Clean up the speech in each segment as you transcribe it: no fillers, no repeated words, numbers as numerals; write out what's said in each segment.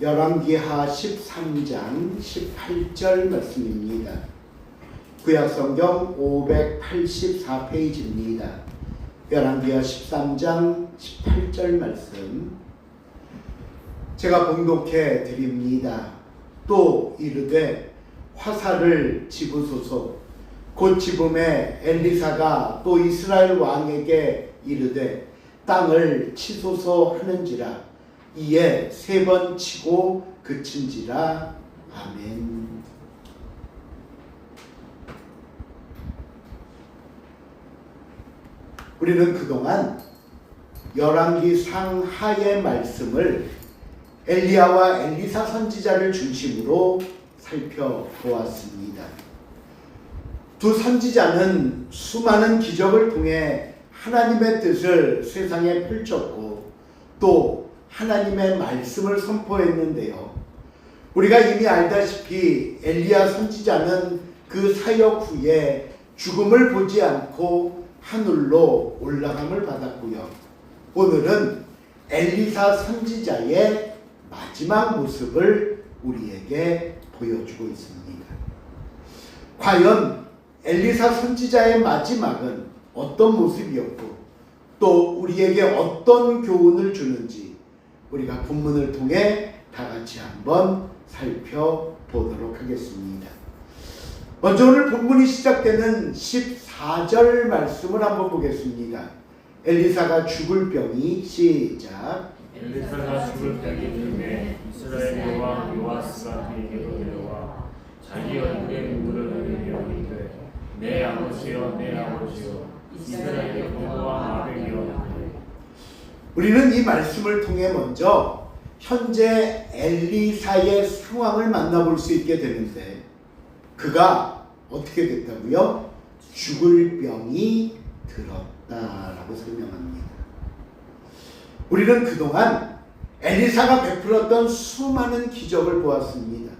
열왕기하 13장 18절 말씀입니다. 구약성경 584페이지입니다. 열왕기하 13장 18절 말씀 제가 봉독해 드립니다. 또 이르되 화살을 집으소서. 곧 집음에 엘리사가 또 이스라엘 왕에게 이르되 땅을 치소서 하는지라. 이에 3번 치고 그친지라. 아멘. 우리는 그동안 열왕기 상하의 말씀을 엘리야와 엘리사 선지자를 중심으로 살펴보았습니다. 두 선지자는 수많은 기적을 통해 하나님의 뜻을 세상에 펼쳤고 또 하나님의 말씀을 선포했는데요. 우리가 이미 알다시피 엘리야 선지자는 그 사역 후에 죽음을 보지 않고 하늘로 올라감을 받았고요. 오늘은 엘리사 선지자의 마지막 모습을 우리에게 보여주고 있습니다. 과연 엘리사 선지자의 마지막은 어떤 모습이었고 또 우리에게 어떤 교훈을 주는지 우리가 본문을 통해 다 같이 한번 살펴보도록 하겠습니다. 먼저 오늘 본문이 시작되는 14절 말씀을 한번 보겠습니다. 엘리사가 죽을 병이 시작. 엘리사가 죽을 병이 들매 이스라엘 왕 요아스가 그에게로 내려와 자기 얼굴에 눈물을 흘리며 이르되 내 아버지여 내 아버지여 이스라엘의 공고와 아벨이여. 우리는 이 말씀을 통해 먼저 현재 엘리사의 상황을 만나볼 수 있게 되는데 그가 어떻게 됐다고요? 죽을 병이 들었다라고 설명합니다. 우리는 그동안 엘리사가 베풀었던 수많은 기적을 보았습니다.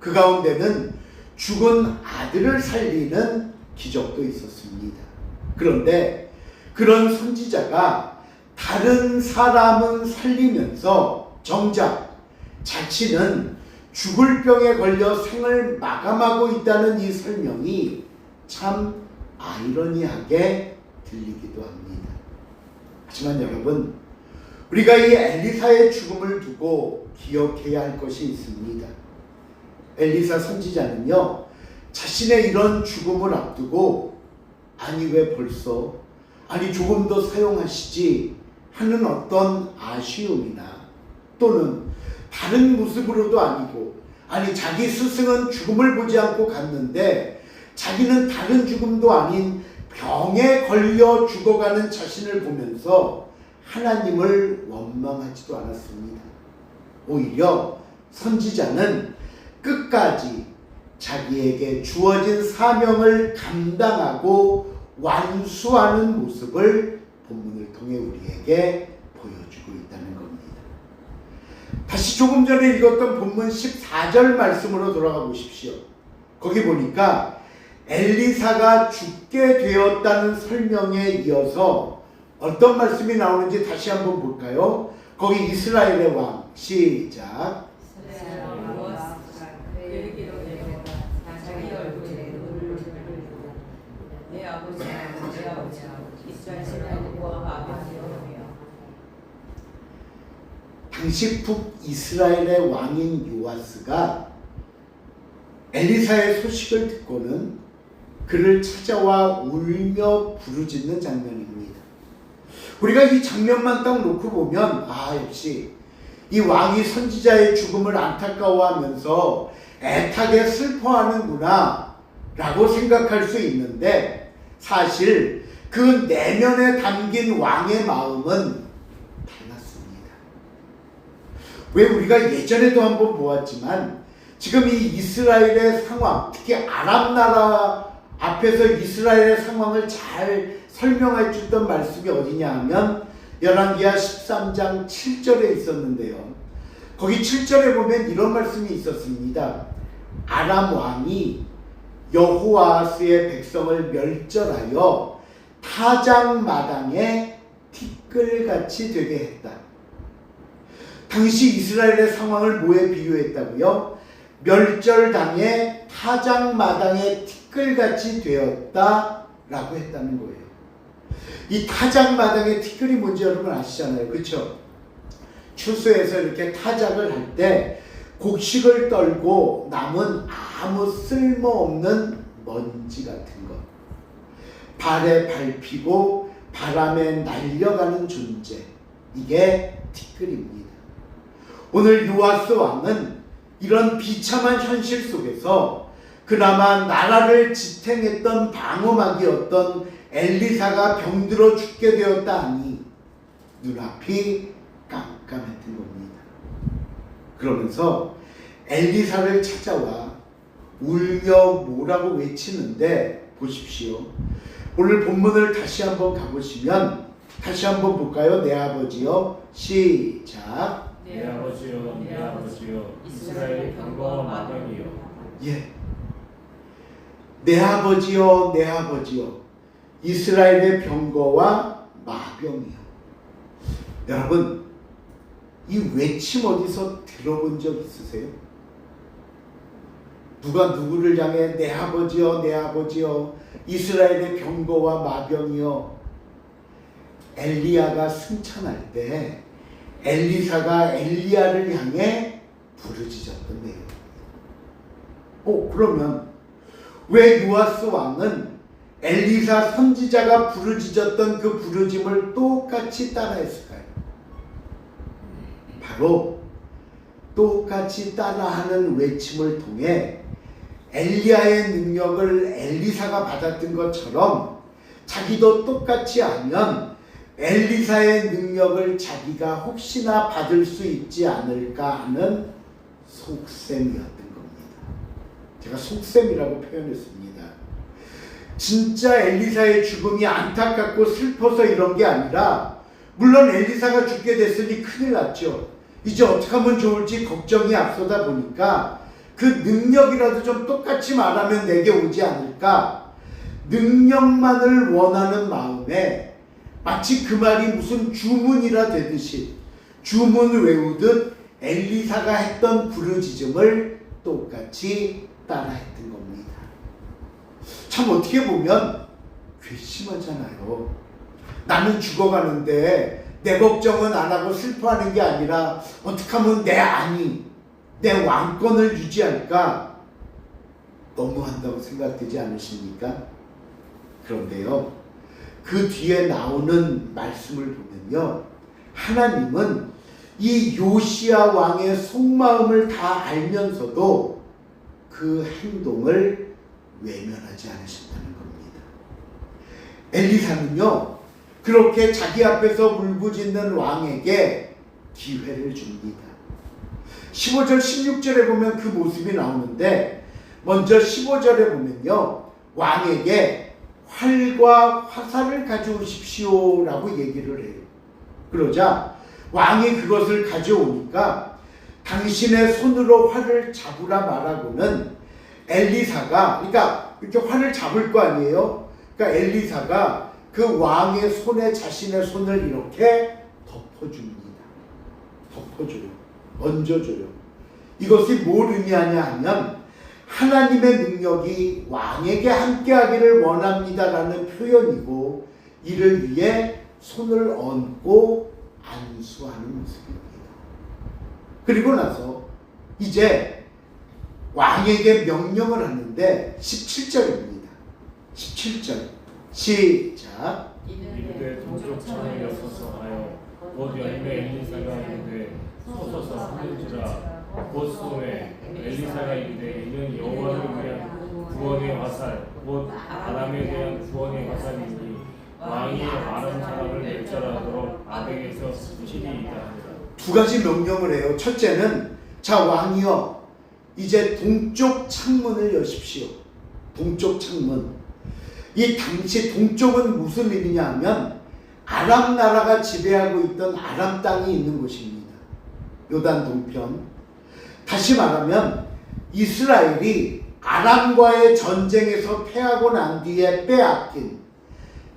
그 가운데는 죽은 아들을 살리는 기적도 있었습니다. 그런데 그런 선지자가 다른 사람은 살리면서 정작 자신은 죽을 병에 걸려 생을 마감하고 있다는 이 설명이 참 아이러니하게 들리기도 합니다. 하지만 여러분, 우리가 이 엘리사의 죽음을 두고 기억해야 할 것이 있습니다. 엘리사 선지자는요, 자신의 이런 죽음을 앞두고 아니 왜 벌써 조금 더 사용하시지 하는 어떤 아쉬움이나 또는 다른 모습으로도 아니고 자기 스승은 죽음을 보지 않고 갔는데 자기는 다른 죽음도 아닌 병에 걸려 죽어가는 자신을 보면서 하나님을 원망하지도 않았습니다. 오히려 선지자는 끝까지 자기에게 주어진 사명을 감당하고 완수하는 모습을 본문을 통해 우리에게 보여주고 있다는 겁니다. 다시 조금 전에 읽었던 본문 14절 말씀으로 돌아가 보십시오. 거기 보니까 엘리사가 죽게 되었다는 설명에 이어서 어떤 말씀이 나오는지 다시 한번 볼까요? 거기 이스라엘의 왕 시작. 당시 북이스라엘의 왕인 요아스가 엘리사의 소식을 듣고는 그를 찾아와 울며 부르짖는 장면입니다. 우리가 이 장면만 딱 놓고 보면 역시 이 왕이 선지자의 죽음을 안타까워하면서 애타게 슬퍼하는구나 라고 생각할 수 있는데 사실 그 내면에 담긴 왕의 마음은 달랐습니다. 왜 우리가 예전에도 한번 보았지만 지금 이 이스라엘의 상황, 특히 아람 나라 앞에서 이스라엘의 상황을 잘 설명해 줬던 말씀이 어디냐 하면 열왕기하 13장 7절에 있었는데요. 거기 7절에 보면 이런 말씀이 있었습니다. 아람 왕이 여호아스의 백성을 멸절하여 타작마당에 티끌같이 되게 했다. 당시 이스라엘의 상황을 뭐에 비유했다고요? 멸절당해 타작마당의 티끌같이 되었다라고 했다는 거예요. 이 타작마당의 티끌이 뭔지 여러분 아시잖아요. 그렇죠? 추수해서 이렇게 타작을 할 때 곡식을 떨고 남은 아무 쓸모없는 먼지 같은 것, 발에 밟히고 바람에 날려가는 존재, 이게 티끌입니다. 오늘 요아스 왕은 이런 비참한 현실 속에서 그나마 나라를 지탱했던 방어막이었던 엘리사가 병들어 죽게 되었다 하니 눈앞이 깜깜했던 겁니다. 그러면서 엘리사를 찾아와 울며 뭐라고 외치는데, 보십시오. 오늘 본문을 다시 한번 가보시면, 다시 한번 볼까요? 내 아버지여, 시작. 내 아버지여 내 아버지여 이스라엘의 병거와 마병이여. 예. 내 아버지여 내 아버지여 이스라엘의 병거와 마병이여. 여러분, 이 외침 어디서 들어본 적 있으세요? 누가 누구를 향해 내 아버지여 내 아버지여 이스라엘의 병거와 마병이여. 엘리야가 승천할 때 엘리사가 엘리야를 향해 부르짖었던 내용입니다. 그러면 왜 요아스 왕은 엘리사 선지자가 부르짖었던 그 부르짐을 똑같이 따라했을까요? 바로 똑같이 따라하는 외침을 통해 엘리야의 능력을 엘리사가 받았던 것처럼 자기도 똑같이 하면 엘리사의 능력을 자기가 혹시나 받을 수 있지 않을까 하는 속셈이었던 겁니다. 제가 속셈이라고 표현했습니다. 진짜 엘리사의 죽음이 안타깝고 슬퍼서 이런 게 아니라, 물론 엘리사가 죽게 됐으니 큰일 났죠. 이제 어떻게 하면 좋을지 걱정이 앞서다 보니까 그 능력이라도 좀 똑같이 말하면 내게 오지 않을까, 능력만을 원하는 마음에 마치 그 말이 무슨 주문이라 되듯이 주문 외우듯 엘리사가 했던 부르짖음을 똑같이 따라했던 겁니다. 참 어떻게 보면 괘씸하잖아요. 나는 죽어가는데 내 걱정은 안 하고 슬퍼하는 게 아니라 어떻게 하면 내 안위, 내 왕권을 유지할까 너무한다고 생각되지 않으십니까? 그런데요, 그 뒤에 나오는 말씀을 보면요, 하나님은 이 요시야 왕의 속마음을 다 알면서도 그 행동을 외면하지 않으신다는 겁니다. 엘리사는요, 그렇게 자기 앞에서 울부짖는 왕에게 기회를 줍니다. 15절 16절에 보면 그 모습이 나오는데, 먼저 15절에 보면요, 왕에게 활과 화살을 가져오십시오 라고 얘기를 해요. 그러자 왕이 그것을 가져오니까 당신의 손으로 활을 잡으라 말하고는 엘리사가, 그러니까 이렇게 활을 잡을 거 아니에요. 그러니까 엘리사가 그 왕의 손에 자신의 손을 이렇게 덮어줍니다. 덮어줘요. 얹어줘요. 이것이 뭘 의미하냐 하면 하나님의 능력이 왕에게 함께하기를 원합니다라는 표현이고, 이를 위해 손을 얹고 안수하는 모습입니다. 그리고 나서 이제 왕에게 명령을 하는데 17절입니다. 17절 시작. 이르되 동쪽 창을 여서서 하여 곧 열매 엘리사가 이르되 서서서 하는지라. 곧 소매 엘리사가 이르되 이는 여호와를 위한 구원의 화살 곧 아람에 대한 구원의 화살이니 왕이 마른 사람을 멸절하도록 아벡에서 스치리이다 하니라. 두 가지 명령을 해요. 첫째는 자 왕이여 이제 동쪽 창문을 여십시오. 동쪽 창문. 이 당시 동쪽은 무슨 의미냐 하면 아람 나라가 지배하고 있던 아람 땅이 있는 곳입니다. 요단 동편. 다시 말하면 이스라엘이 아람과의 전쟁에서 패하고 난 뒤에 빼앗긴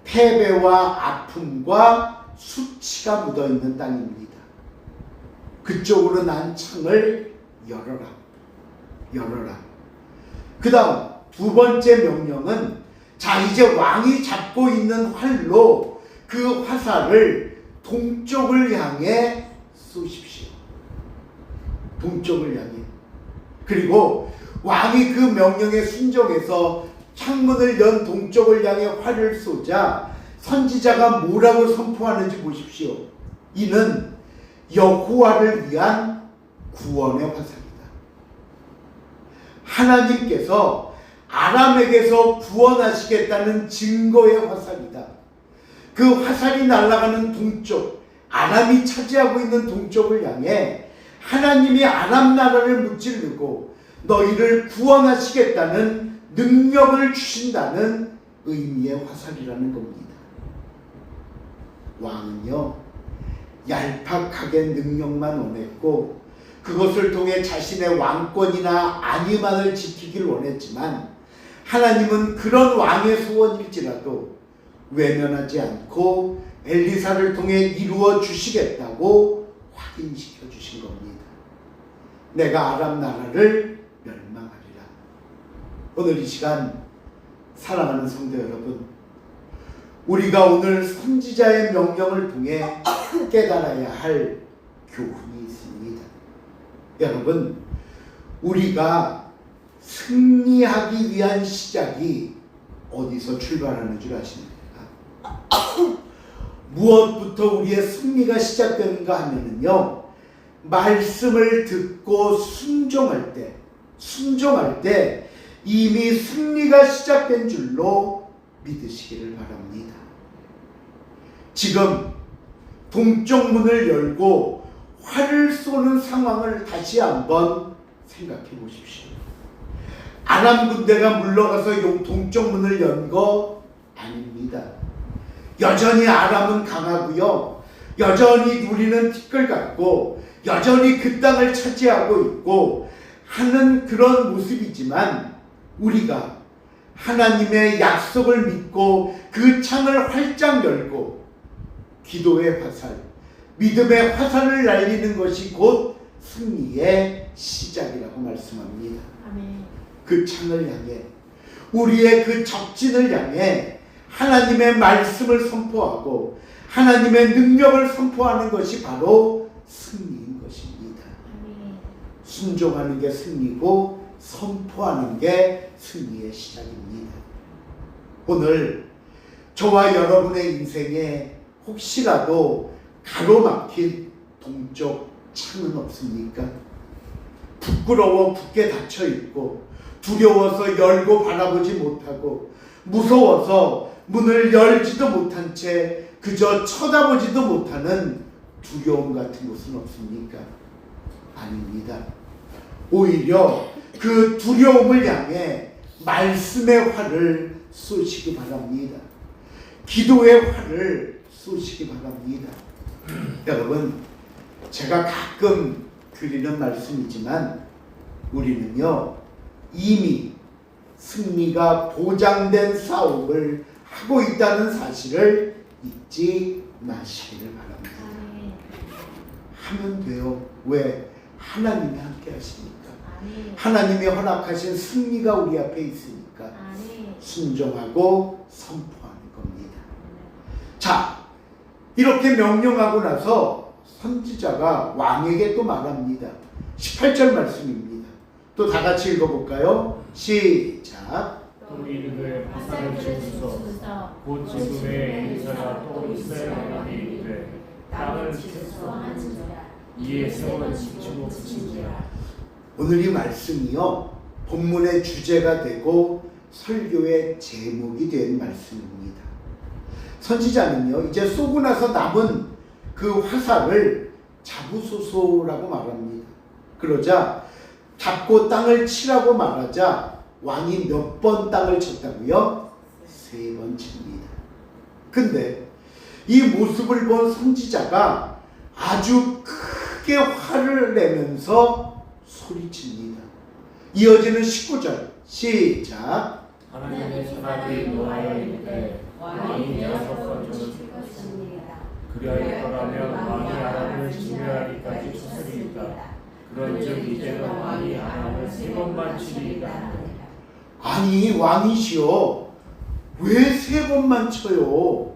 패배와 아픔과 수치가 묻어있는 땅입니다. 그쪽으로 난 창을 열어라. 열어라. 그 다음 두 번째 명령은 자, 이제 왕이 잡고 있는 활로 그 화살을 동쪽을 향해 쏘십시오. 동쪽을 향해. 그리고 왕이 그 명령에 순종해서 창문을 연 동쪽을 향해 활을 쏘자 선지자가 뭐라고 선포하는지 보십시오. 이는 여호와를 위한 구원의 화살이다. 하나님께서 아람에게서 구원하시겠다는 증거의 화살이다. 그 화살이 날아가는 동쪽, 아람이 차지하고 있는 동쪽을 향해 하나님이 아람 나라를 무찌르고 너희를 구원하시겠다는 능력을 주신다는 의미의 화살이라는 겁니다. 왕은요, 얄팍하게 능력만 원했고 그것을 통해 자신의 왕권이나 안위만을 지키길 원했지만 하나님은 그런 왕의 소원일지라도 외면하지 않고 엘리사를 통해 이루어 주시겠다고 확인시켜 주신 겁니다. 내가 아람 나라를 멸망하리라. 오늘 이 시간 사랑하는 성도 여러분, 우리가 오늘 선지자의 명령을 통해 깨달아야 할 교훈이 있습니다. 여러분, 우리가 승리하기 위한 시작이 어디서 출발하는 줄 아십니까? 무엇부터 우리의 승리가 시작되는가 하면은요, 말씀을 듣고 순종할 때 이미 승리가 시작된 줄로 믿으시기를 바랍니다. 지금 동쪽 문을 열고 활을 쏘는 상황을 다시 한번 생각해 보십시오. 아람 군대가 물러가서 동쪽 문을 연 거 아닙니다. 여전히 아람은 강하고요, 여전히 우리는 티끌 같고 여전히 그 땅을 차지하고 있고 하는 그런 모습이지만 우리가 하나님의 약속을 믿고 그 창을 활짝 열고 기도의 화살, 믿음의 화살을 날리는 것이 곧 승리의 시작이라고 말씀합니다. 아멘. 그 창을 향해, 우리의 그 적진을 향해 하나님의 말씀을 선포하고 하나님의 능력을 선포하는 것이 바로 승리인 것입니다. 아멘. 순종하는 게 승리고 선포하는 게 승리의 시작입니다. 오늘 저와 여러분의 인생에 혹시라도 가로막힌 동쪽 창은 없습니까? 부끄러워 굳게 닫혀있고 두려워서 열고 바라보지 못하고 무서워서 문을 열지도 못한 채 그저 쳐다보지도 못하는 두려움 같은 것은 없습니까? 아닙니다. 오히려 그 두려움을 향해 말씀의 활을 쏘시기 바랍니다. 기도의 활을 쏘시기 바랍니다. 여러분, 제가 가끔 드리는 말씀이지만 우리는요, 이미 승리가 보장된 싸움을 하고 있다는 사실을 잊지 마시기를 바랍니다. 아멘. 하면 돼요. 왜? 하나님이 함께 하시니까. 아멘. 하나님이 허락하신 승리가 우리 앞에 있으니까 아멘. 순종하고 선포하는 겁니다. 자, 이렇게 명령하고 나서 선지자가 왕에게 또 말합니다. 18절 말씀입니다. 또 다 같이 읽어볼까요? 시작. 또 이르되 화살을 치소서. 곧 지금의 엘리사가 또 이스라엘에게 이르되 땅을 치소서 한지라. 이에 세월을 지치고 붙인지라. 오늘 이 말씀이요, 본문의 주제가 되고 설교의 제목이 된 말씀입니다. 선지자는요, 이제 쏘고 나서 남은 그 화살을 잡으소서라고 말합니다. 그러자 잡고 땅을 치라고 말하자 왕이 몇 번 땅을 쳤다고요? 3번 칩니다. 근데 이 모습을 본 선지자가 아주 크게 화를 내면서 소리칩니다. 이어지는 19절 시작. 하나님의 사람이 노하여 이르되 왕이 되어서 저주를 것입니다. 그리하였더라면 왕이 아람을 진멸하기까지 쳤으리이다. 그런즉 이제는 왕이 아람을 3번만 치리이다. 아니 왕이시여, 왜 3번만 쳐요?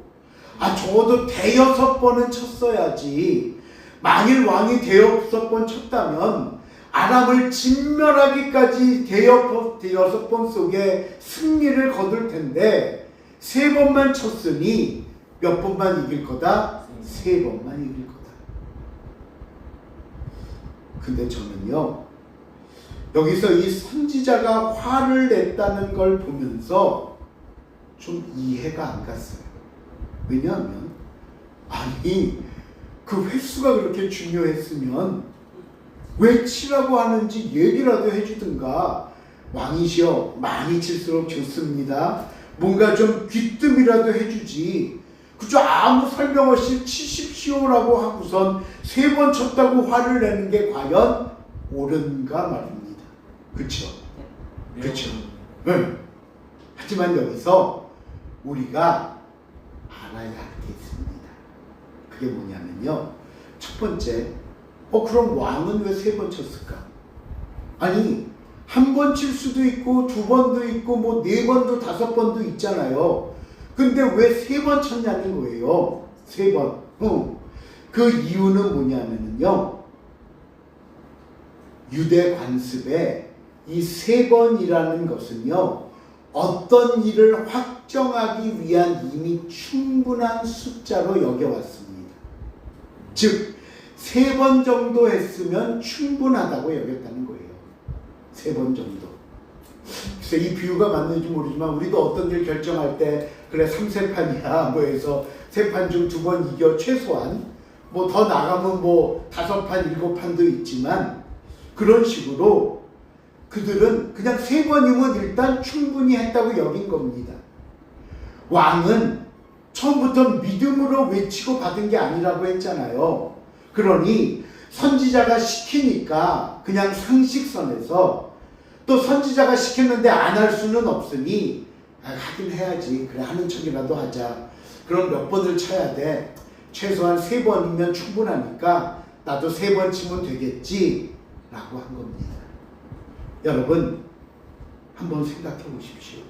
적어도 5-6번은 쳤어야지. 만일 왕이 5-6번 쳤다면 아람을 진멸하기까지 5-6번 속에 승리를 거둘 텐데 3번만 쳤으니 몇 번만 이길 거다? 3번만 이길 거다. 근데 저는요, 여기서 이 선지자가 화를 냈다는 걸 보면서 좀 이해가 안 갔어요. 왜냐하면 그 횟수가 그렇게 중요했으면 왜 치라고 하는지 얘기라도 해주든가. 왕이시여, 많이 칠수록 좋습니다. 뭔가 좀 귀뜸이라도 해주지. 그저 아무 설명 없이 치십시오라고 하고선 3번 쳤다고 화를 내는 게 과연 옳은가 말입니다. 그쵸? 그쵸? 응. 하지만 여기서 우리가 알아야 할 게 있습니다. 그게 뭐냐면요, 첫 번째, 그럼 왕은 왜 3번 쳤을까? 아니, 1번 칠 수도 있고 2번도 있고 4번도 5번도 있잖아요. 근데 왜 3번 쳤냐는 거예요. 3번. 그 이유는 뭐냐면요, 유대 관습에 이 3번이라는 것은요, 어떤 일을 확정하기 위한 이미 충분한 숫자로 여겨왔습니다. 즉 3번 정도 했으면 충분하다고 여겼다는 거예요. 3번 정도. 글쎄 이 비유가 맞는지 모르지만 우리도 어떤 일 결정할 때 그래 3세판이야 해서 3판 중 2번 이겨 최소한, 더 나가면 5판 7판도 있지만, 그런 식으로 그들은 그냥 3번이면 일단 충분히 했다고 여긴 겁니다. 왕은 처음부터 믿음으로 외치고 받은 게 아니라고 했잖아요. 그러니 선지자가 시키니까 그냥 상식선에서, 또 선지자가 시켰는데 안 할 수는 없으니 하긴 해야지. 그래, 하는 척이라도 하자. 그럼 몇 번을 쳐야 돼? 최소한 3번이면 충분하니까 나도 3번 치면 되겠지 라고 한 겁니다. 여러분, 한번 생각해 보십시오.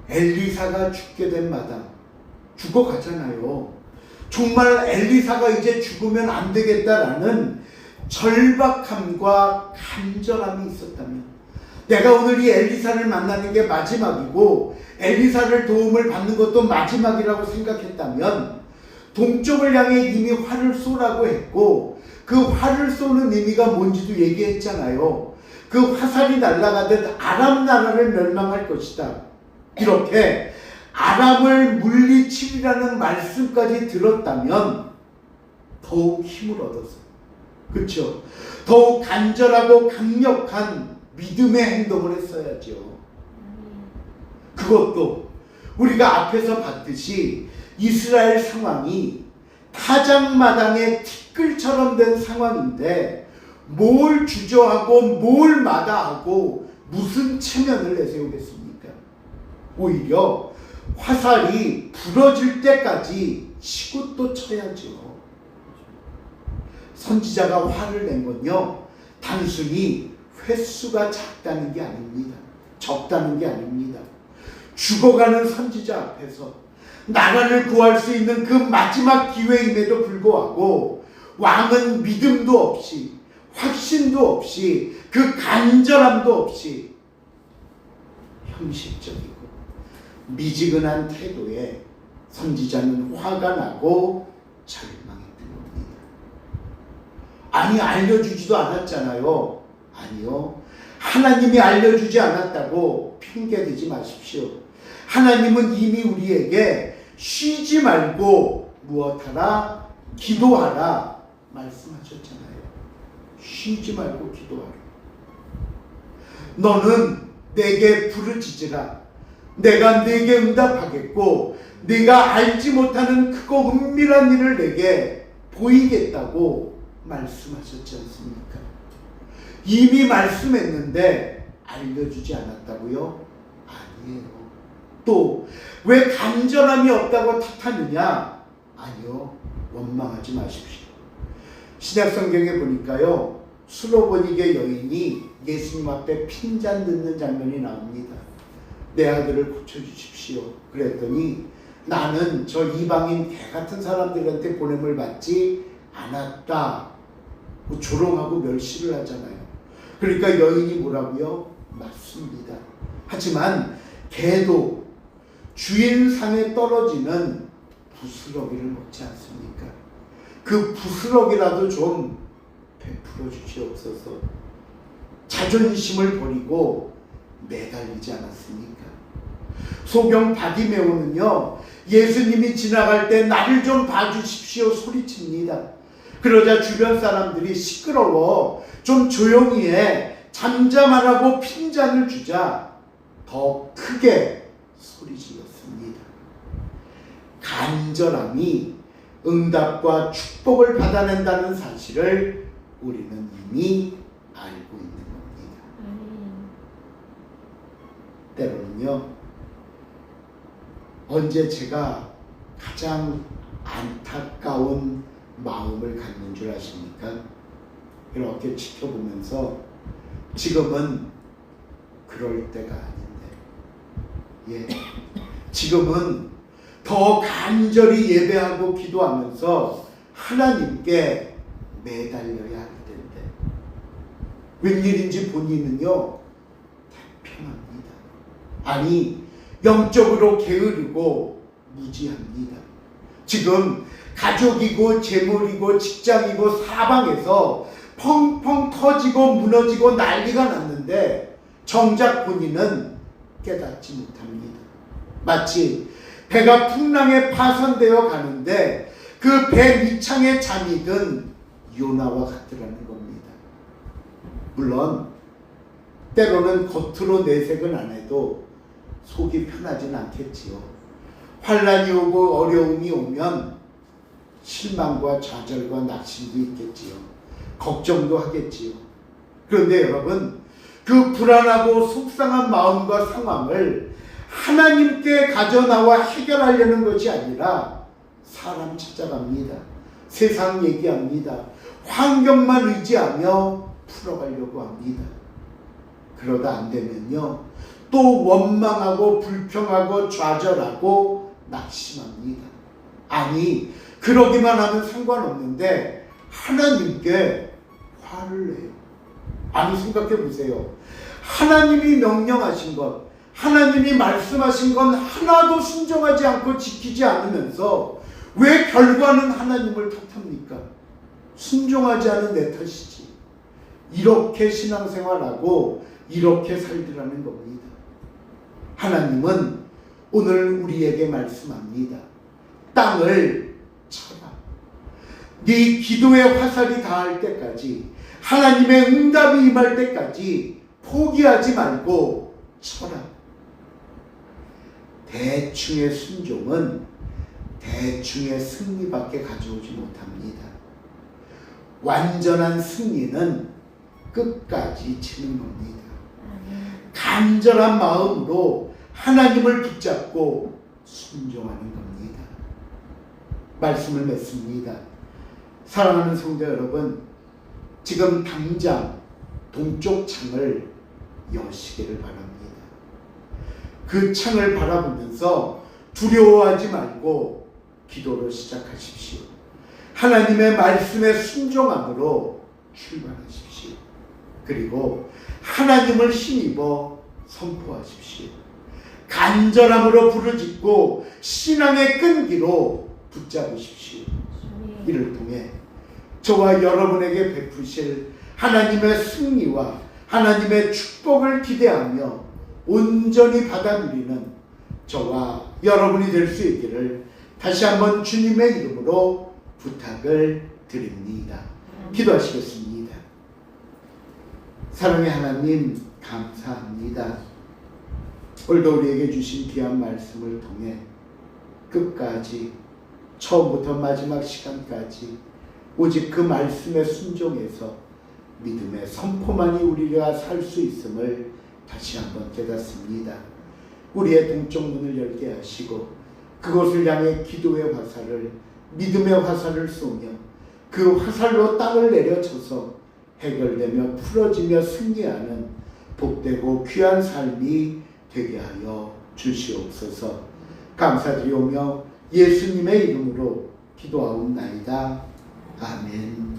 엘리사가 죽게 된 마당, 죽어가잖아요. 정말 엘리사가 이제 죽으면 안 되겠다라는 절박함과 간절함이 있었다면, 내가 오늘 이 엘리사를 만나는 게 마지막이고 엘리사를 도움을 받는 것도 마지막이라고 생각했다면, 동쪽을 향해 이미 활을 쏘라고 했고 그 활을 쏘는 의미가 뭔지도 얘기했잖아요. 그 화살이 날아가듯 아람 나라를 멸망할 것이다. 이렇게 아람을 물리치리라는 말씀까지 들었다면 더욱 힘을 얻었어요. 그렇죠? 더욱 간절하고 강력한 믿음의 행동을 했어야죠. 그것도 우리가 앞에서 봤듯이 이스라엘 상황이 타작마당의 티끌처럼 된 상황인데 뭘 주저하고 뭘 마다하고 무슨 체면을 내세우겠습니까? 오히려 화살이 부러질 때까지 치고 또 쳐야죠. 선지자가 화를 낸 건요, 단순히 횟수가 작다는 게 아닙니다. 적다는 게 아닙니다. 죽어가는 선지자 앞에서 나라를 구할 수 있는 그 마지막 기회임에도 불구하고 왕은 믿음도 없이, 확신도 없이, 그 간절함도 없이 형식적이고 미지근한 태도에 선지자는 화가 나고 절망했던 겁니다. 아니, 알려주지도 않았잖아요. 아니요, 하나님이 알려주지 않았다고 핑계대지 마십시오. 하나님은 이미 우리에게 쉬지 말고 무엇하라? 기도하라 말씀하셨잖아요. 쉬지 말고 기도하라. 너는 내게 부르짖으라. 내가 내게 응답하겠고 네가 알지 못하는 크고 은밀한 일을 내게 보이겠다고 말씀하셨지 않습니까? 이미 말씀했는데 알려주지 않았다고요? 아니에요. 또 왜 간절함이 없다고 탓하느냐? 아니요, 원망하지 마십시오. 신약 성경에 보니까요, 수로보니게 여인이 예수님 앞에 핀잔 듣는 장면이 나옵니다. 내 아들을 고쳐주십시오. 그랬더니 나는 저 이방인 개 같은 사람들한테 보냄을 받지 않았다. 뭐 조롱하고 멸시를 하잖아요. 그러니까 여인이 뭐라고요? 맞습니다. 하지만 개도 주인 상에 떨어지는 부스러기를 먹지 않습니까? 그 부스러기라도 좀 베풀어 주시옵소서. 자존심을 버리고 매달리지 않았습니까? 소경 바디메오는요, 예수님이 지나갈 때 나를 좀 봐주십시오 소리칩니다. 그러자 주변 사람들이 시끄러워 좀 조용히 해 잠잠하라고 핀잔을 주자 더 크게 소리질렀습니다. 간절함이 응답과 축복을 받아낸다는 사실을 우리는 이미 알고 있는 겁니다. 때로는요, 언제 제가 가장 안타까운 마음을 갖는 줄 아십니까? 이렇게 지켜보면서 지금은 그럴 때가 아닌데, 지금은 더 간절히 예배하고 기도하면서 하나님께 매달려야 할 텐데, 웬일인지 본인은요 태평합니다. 아니, 영적으로 게으르고 무지합니다. 지금 가족이고 재물이고 직장이고 사방에서 펑펑 터지고 무너지고 난리가 났는데 정작 본인은 깨닫지 못합니다. 마치 배가 풍랑에 파손되어 가는데 그 배 밑창에 잠이 든 요나와 같으라는 겁니다. 물론 때로는 겉으로 내색은 안 해도 속이 편하진 않겠지요. 환난이 오고 어려움이 오면 실망과 좌절과 낙심도 있겠지요. 걱정도 하겠지요. 그런데 여러분, 그 불안하고 속상한 마음과 상황을 하나님께 가져나와 해결하려는 것이 아니라 사람 찾아갑니다. 세상 얘기합니다. 환경만 의지하며 풀어가려고 합니다. 그러다 안 되면요, 또 원망하고 불평하고 좌절하고 낙심합니다. 아니, 그러기만 하면 상관없는데 하나님께 화를 내요. 아니, 생각해 보세요. 하나님이 명령하신 것, 하나님이 말씀하신 건 하나도 순종하지 않고 지키지 않으면서 왜 결과는 하나님을 탓합니까? 순종하지 않은 내 탓이지. 이렇게 신앙생활하고 이렇게 살더라는 겁니다. 하나님은 오늘 우리에게 말씀합니다. 땅을 쳐라. 네 기도의 화살이 닿을 때까지, 하나님의 응답이 임할 때까지 포기하지 말고 쳐라. 대충의 순종은 대충의 승리밖에 가져오지 못합니다. 완전한 승리는 끝까지 치는 겁니다. 간절한 마음으로 하나님을 붙잡고 순종하는 겁니다. 말씀을 맺습니다. 사랑하는 성도 여러분, 지금 당장 동쪽 창을 여시기를 바랍니다. 그 창을 바라보면서 두려워하지 말고 기도로 시작하십시오. 하나님의 말씀에 순종함으로 출발하십시오. 그리고 하나님을 힘입어 선포하십시오. 간절함으로 부르짖고 신앙의 끈기로 붙잡으십시오. 이를 통해 저와 여러분에게 베푸실 하나님의 승리와 하나님의 축복을 기대하며 온전히 받아 누리는 저와 여러분이 될 수 있기를 다시 한번 주님의 이름으로 부탁을 드립니다. 기도하시겠습니다. 사랑의 하나님, 감사합니다. 오늘도 우리에게 주신 귀한 말씀을 통해 끝까지, 처음부터 마지막 시간까지 오직 그 말씀에 순종해서 믿음의 선포만이 우리가 살 수 있음을 다시 한번 깨닫습니다. 우리의 동쪽 문을 열게 하시고 그곳을 향해 기도의 화살을 믿음의 화살을 쏘며 그 화살로 땅을 내려쳐서 해결되며 풀어지며 승리하는 복되고 귀한 삶이 되게 하여 주시옵소서. 감사드리오며 예수님의 이름으로 기도하옵나이다. 아멘.